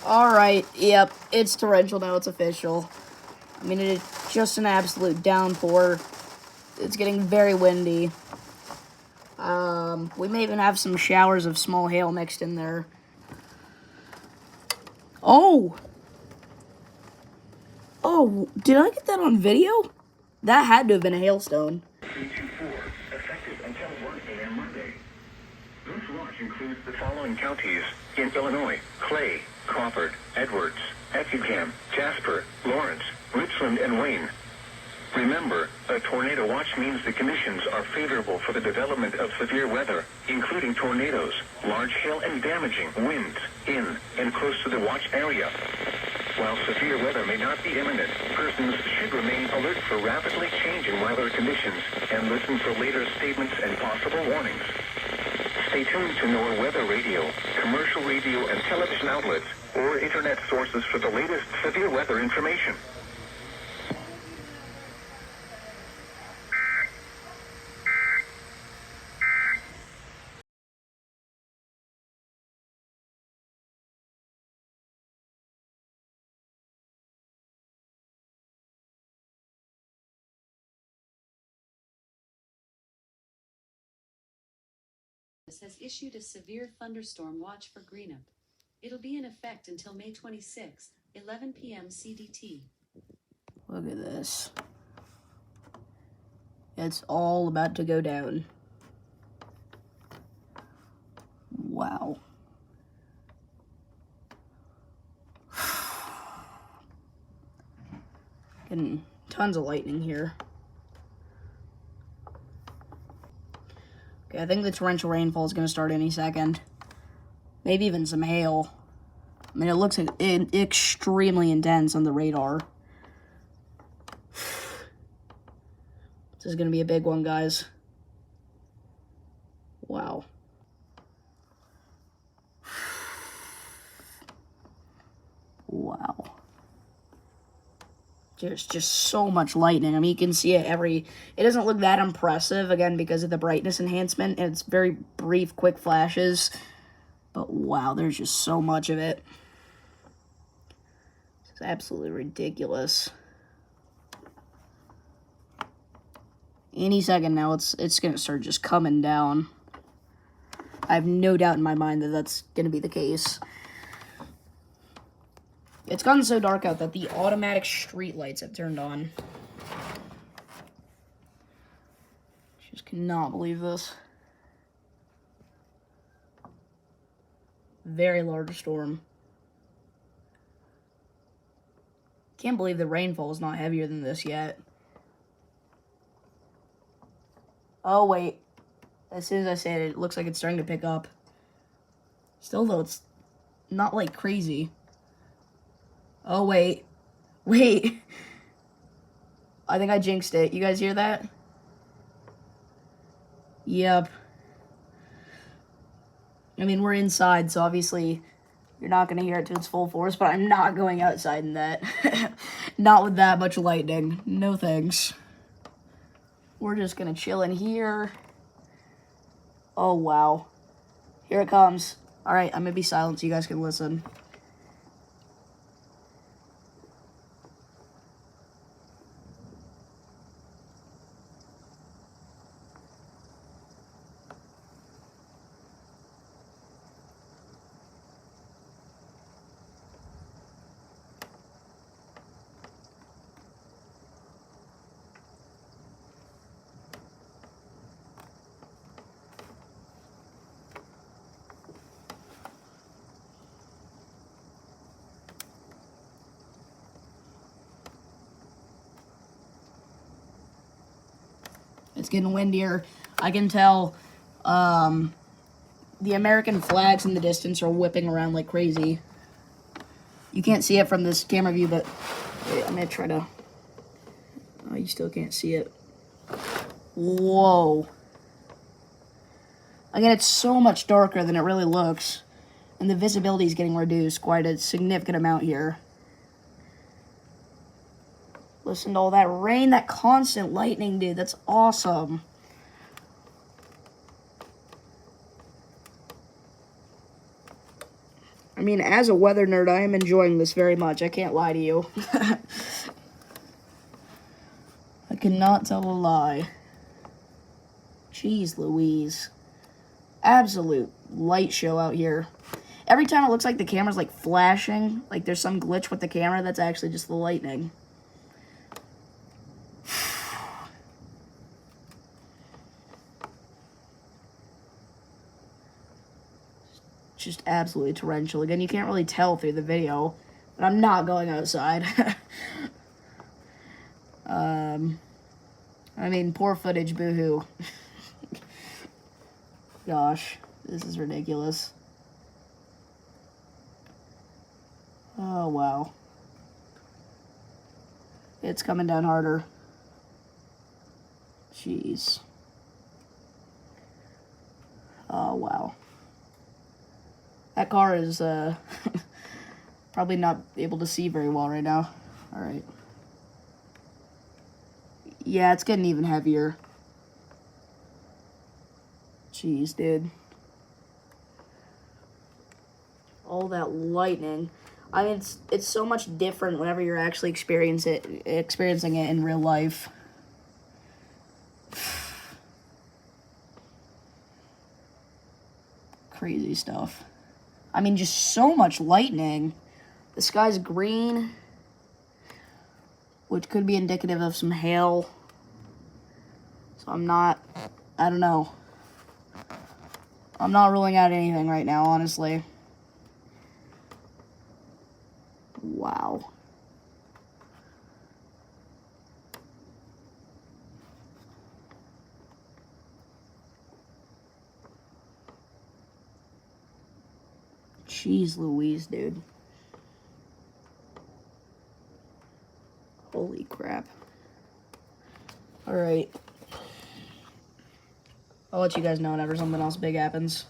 Alright, yep, it's torrential now, it's official. I mean, it is just an absolute downpour. It's getting very windy. We may even have some showers of small hail mixed in there. Oh! Oh, did I get that on video? That had to have been a hailstone. 324, effective until 1 a.m. Monday. This watch includes the following counties in Illinois: Clay, Crawford, Edwards, Effingham, Jasper, Lawrence, Richland, and Wayne. Remember, a tornado watch means the conditions are favorable for the development of severe weather, including tornadoes, large hail, and damaging winds in and close to the watch area. While severe weather may not be imminent, persons should remain alert for rapidly changing weather conditions and listen for later statements and possible warnings. Stay tuned to NOAA weather radio, commercial radio and television outlets, or internet sources for the latest severe weather information. Has issued a severe thunderstorm watch for Greenup. It'll be in effect until May 26th, 11 p.m. CDT. Look at this. It's all about to go down. Wow. Getting tons of lightning here. Okay, I think the torrential rainfall is going to start any second. Maybe even some hail. I mean, it looks extremely intense on the radar. This is going to be a big one, guys. Wow. Wow. There's just so much lightning. I mean, you can see it it doesn't look that impressive, again, because of the brightness enhancement. It's very brief, quick flashes. But wow, there's just so much of it. It's absolutely ridiculous. Any second now, it's going to start just coming down. I have no doubt in my mind that that's going to be the case. It's gotten so dark out that the automatic street lights have turned on. Just cannot believe this. Very large storm. Can't believe the rainfall is not heavier than this yet. Oh, wait. As soon as I say it, it looks like it's starting to pick up. Still, though, it's not, like, crazy. Oh, wait. Wait. I think I jinxed it. You guys hear that? Yep. I mean, we're inside, so obviously you're not going to hear it to its full force, but I'm not going outside in that. Not with that much lightning. No thanks. We're just going to chill in here. Oh, wow. Here it comes. All right, I'm going to be silent so you guys can listen. It's getting windier. I can tell the American flags in the distance are whipping around like crazy. You can't see it from this camera view, but wait, I'm going to try to... Oh, you still can't see it. Whoa. Again, it's so much darker than it really looks. And the visibility is getting reduced quite a significant amount here. Listen to all that rain, that constant lightning, dude. That's awesome. mean, as a weather nerd, I am enjoying this very much. I can't lie to you. I cannot tell a lie. Jeez Louise. Absolute light show out here. Every time it looks like the camera's like flashing, like there's some glitch with the camera, that's actually just the lightning. Just absolutely torrential. Again, you can't really tell through the video, but I'm not going outside. I mean, poor footage, boo-hoo. Gosh, this is ridiculous. Oh, wow. It's coming down harder. Jeez. Oh, wow. That car is, probably not able to see very well right now. Alright. Yeah, it's getting even heavier. Jeez, dude. All that lightning. I mean, it's so much different whenever you're actually experiencing it in real life. Crazy stuff. I mean, just so much lightning. The sky's green, which could be indicative of some hail. So I don't know. I'm not ruling out anything right now, honestly. Wow. Jeez Louise, dude. Holy crap. Alright. I'll let you guys know whenever something else big happens.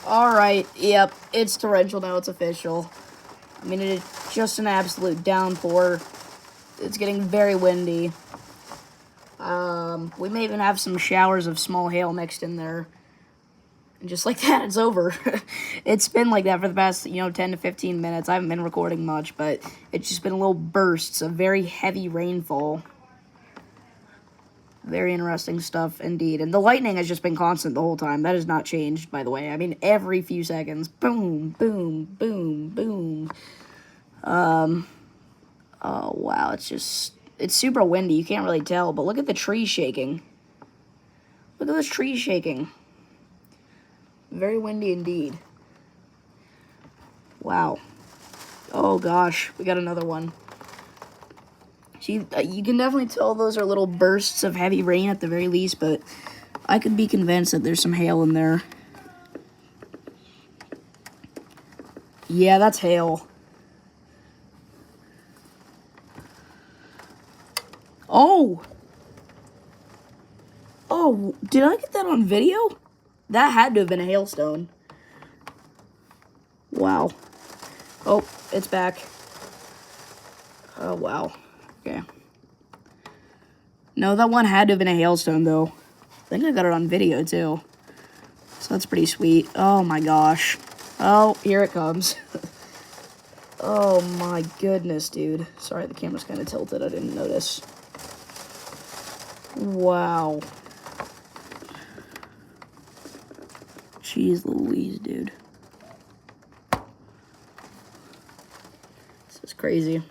Alright, yep, it's torrential now, it's official. I mean, it is just an absolute downpour. It's getting very windy. We may even have some showers of small hail mixed in there. And just like that, it's over. It's been like that for the past, 10 to 15 minutes. I haven't been recording much, but it's just been little bursts of very heavy rainfall. Very interesting stuff indeed. And the lightning has just been constant the whole time. That has not changed, by the way. I mean, every few seconds. Boom, boom, boom, boom. Oh, wow. It's super windy. You can't really tell. But look at the trees shaking. Look at those trees shaking. Very windy indeed. Wow. Oh, gosh. We got another one. See, you can definitely tell those are little bursts of heavy rain at the very least, but I could be convinced that there's some hail in there. Yeah, that's hail. Oh! Oh, did I get that on video? That had to have been a hailstone. Wow. Oh, it's back. Oh, wow. Okay. No, that one had to have been a hailstone, though. I think I got it on video, too. So that's pretty sweet. Oh, my gosh. Oh, here it comes. Oh, my goodness, dude. Sorry, the camera's kind of tilted. I didn't notice. Wow. Jeez Louise, dude. This is crazy.